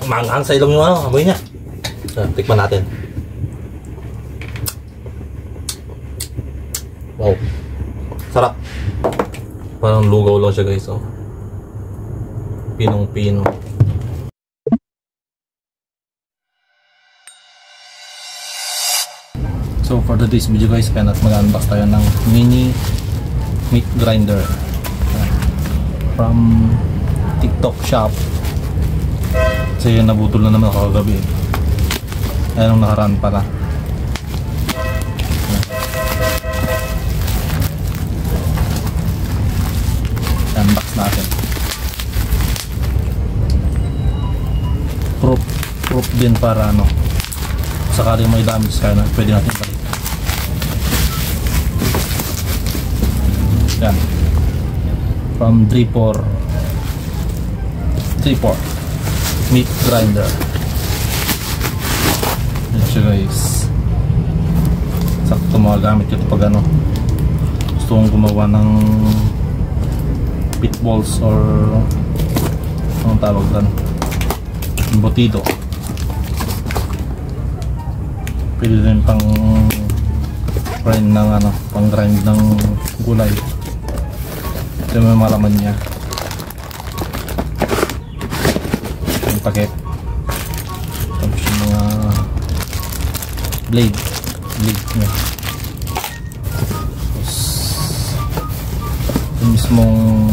Maanghang sa ilong yung ano, amoy niya. So, tikman natin. Wow. Sarap. Parang lugaw lang siya guys, oh. Pinong-pino. So for today's video guys, kaya natin mag-unbox tayo ng mini meat grinder from TikTok shop. Kasi nabutol na naman ako kagabi. Ayan ang nakaraan pala. Unbox natin. Proof din para ano, sakaling may damage kaya na pwede natin balik. Yan. From 3-4 meat grinder. Yan siya guys. Sakto magagamit ito pag ano, gusto kong gumawa ng pitballs or anong tawag doon, embutido. Pwede rin pang grind ng ano, pang grind ng gulay. Ito may malaman niya. Yung takip. Tapos yung mga blade niya. Tapos yung mismong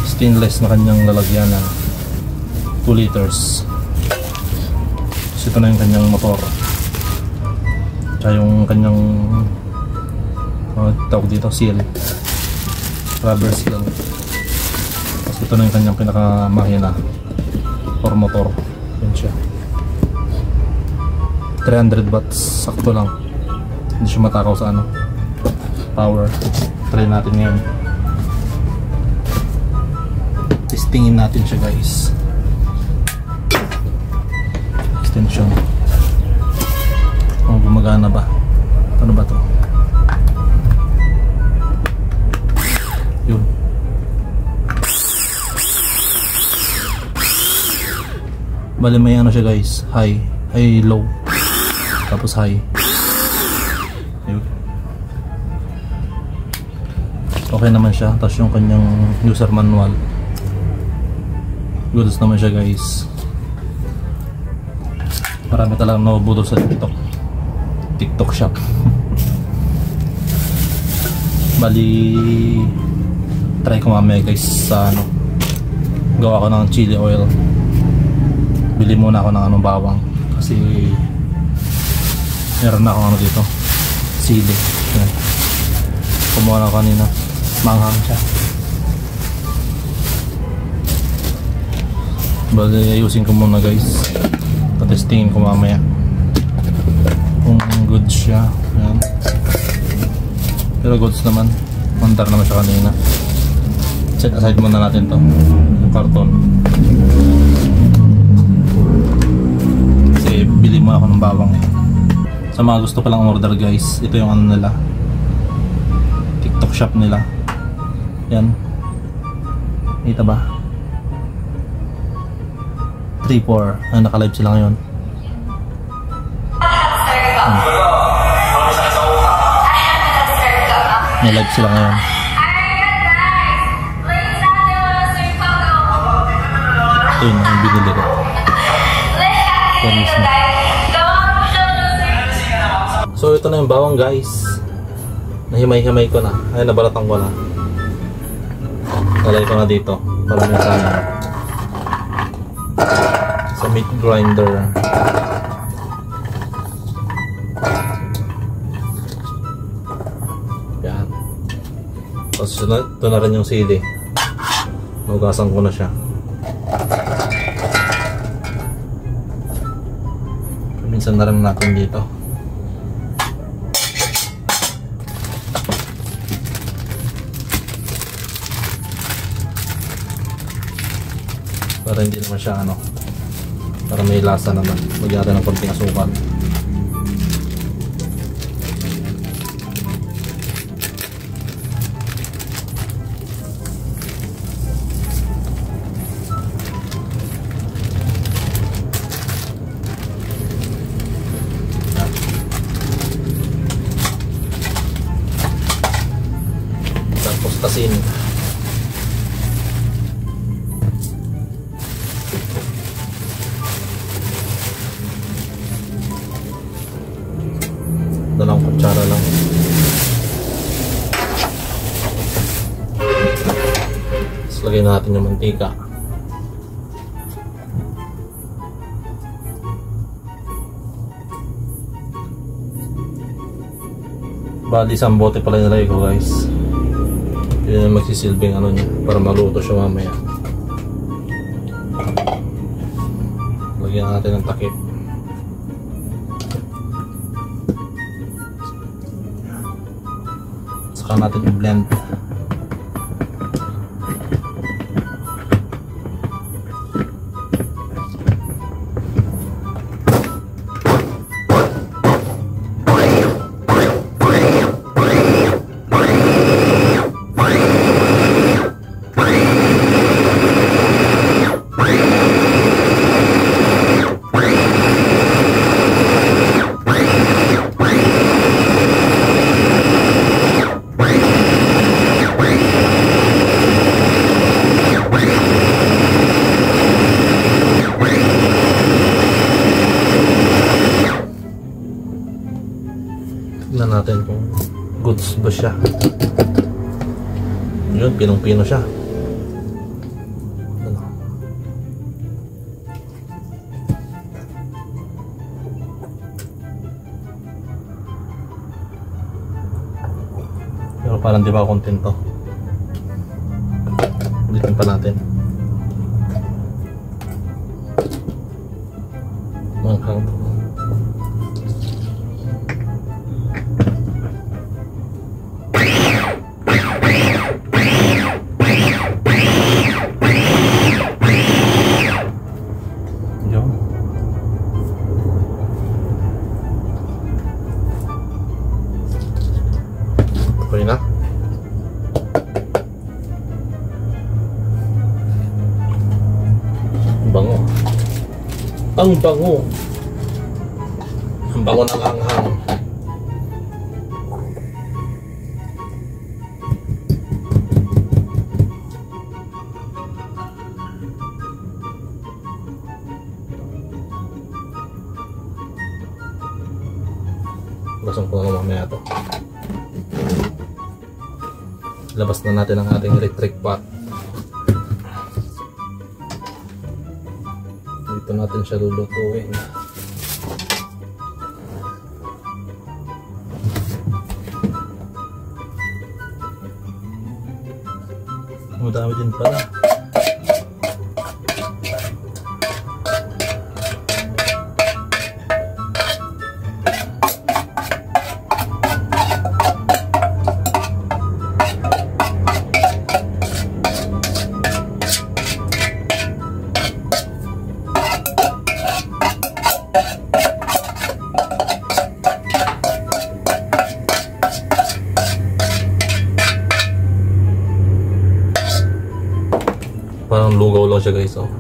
stainless na kanyang lalagyanan, 2 liters. Tapos ito na yung kanyang motor. Tsaka yung kanyang tawag dito, seal, rubber seal. Tapos ito na yung kanyang pinaka-makina or motor. Yan siya, 300 watts, sakto lang, hindi siya matakaw sa ano, power. Try natin ngayon, testingin natin siya guys. Extension, gumagana ba? Ano ba to? Yun. Bali may ano siya guys, high, low, tapos high. Yun. Okay naman siya. Tapos yung kanyang user manual, goods naman siya guys. Marami talagang nabubudol sa TikTok shop. Bali try ko mamaya guys sa ano, gawa ko ng chili oil. Bili muna ako ng anong bawang kasi meron na ako ano dito, sili. Kumuha na ako kanina, manghang siya. Bali ayusin ko muna guys, patestingin ko mamaya kung good siya. Ayan. Pero goods naman, mandar naman siya kanina. Set aside muna natin to, yung karton, kasi bili mo ako ng bawang. Sa mga gusto palang order guys, ito yung ano nila, TikTok shop nila. Yan, kita ba? 3-4 naka-live sila ngayon. May live sila ngayon. Ito yun ang binili ko. So ito na yung bawang guys. Nahimay-himay ko na. Ay, nabalatan ko na. Nalay ko na dito para na sa meat grinder. Yan. Tapos ito na rin yung sili. Nugasan ko na siya. Minsan na rin natin dito. Para hindi naman siya ano, para may lasa naman. Lagyan natin ng konting asukal. lagyan natin yung mantika. Bali isang bote pala nilagay ko guys. Yun yung magsisilbing ano niya para maluto siya mamaya. Lagyan natin ng takip. Saka natin i-blend. Tignan natin kung goods ba siya. Yun, pinong-pino siya. Ano? Pero parang di ba kontento. Ulitin pa natin. Manghang to. Okay na. Bango. Ang bango. Ang bango ng anghang. Lasang ko na mamaya ito. Labas na natin ang ating electric pot. Dito natin siya lulutuin. Madami din pala. Parang lugaw lang siya guys, oh.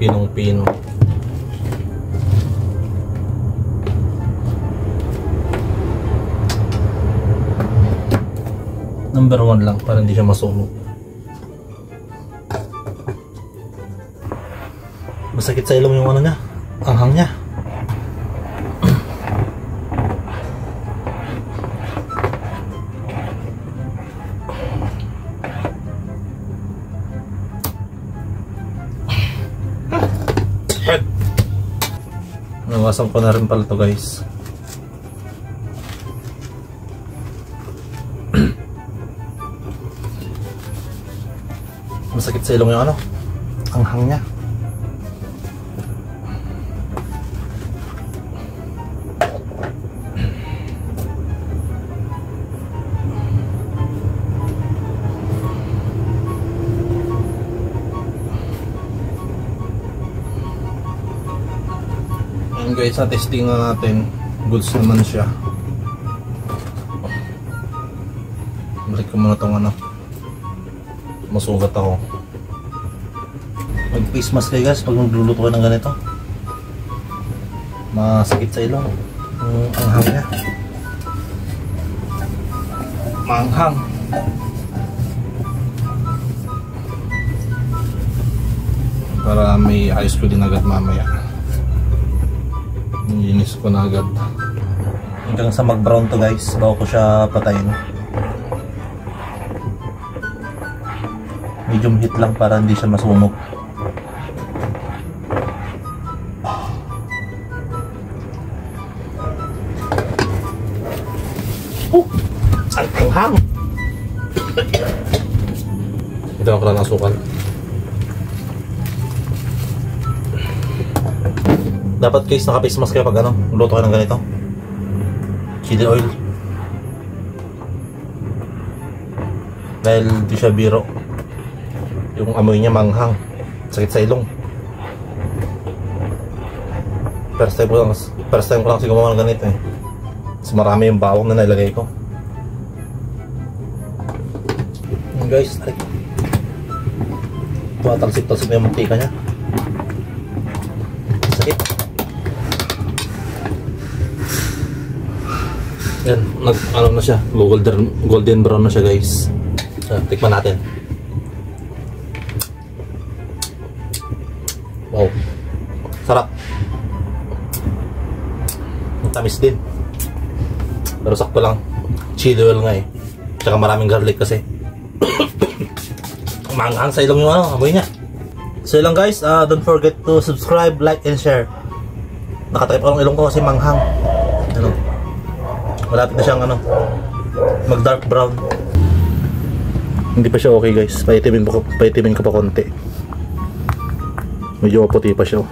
Pinong-pino. Number 1 lang para hindi siya masunog. Masakit sa ilong yung ano niya, anghang niya. Nawasan ko na rin pala to guys. Masakit sa ilong yung ano, anghang niya. Ayan guys, testing na natin. Goods naman siya. Balik ko muna itong ano, masugat ako. Mag face mask kayo guys pag magluluto ka ng ganito. Masakit sa ilong yung anghang niya. Maanghang. Para may ayos ko din agad mamaya. Linis ko na agad. Hanggang sa mag brown to guys bago ko siya patayin. medium heat lang para hindi siya masunog. Ang anghang! Ito ang lang ng asukal. Dapat guys naka-face mask kayo pag ano, luto kayo ng ganito. Chili oil. Dahil di siya biro. Yung amoy niya manghang. Sakit sa ilong. First time ko lang kasi gumawa ng ganito eh. Mas marami yung bawang na nilagay ko. Yan guys, ay. Tumatalsik-talsik na yung mantika niya. Sakit. Yan, ano na siya, golden brown na siya guys. Tikman natin. Wow, sarap. Ang tamis din. Pero sakto lang. Chili oil nga eh. Tsaka maraming garlic kasi. Manghang sa ilong yung ano, amoy niya. So yun lang guys, don't forget to subscribe, like, and share. Nakatakip ko lang ilong ko kasi manghang. Ano? Malapit na siyang ano, mag dark brown. Hindi pa siya okay guys. Paitimin ko pa konti. Medyo puti pa siya.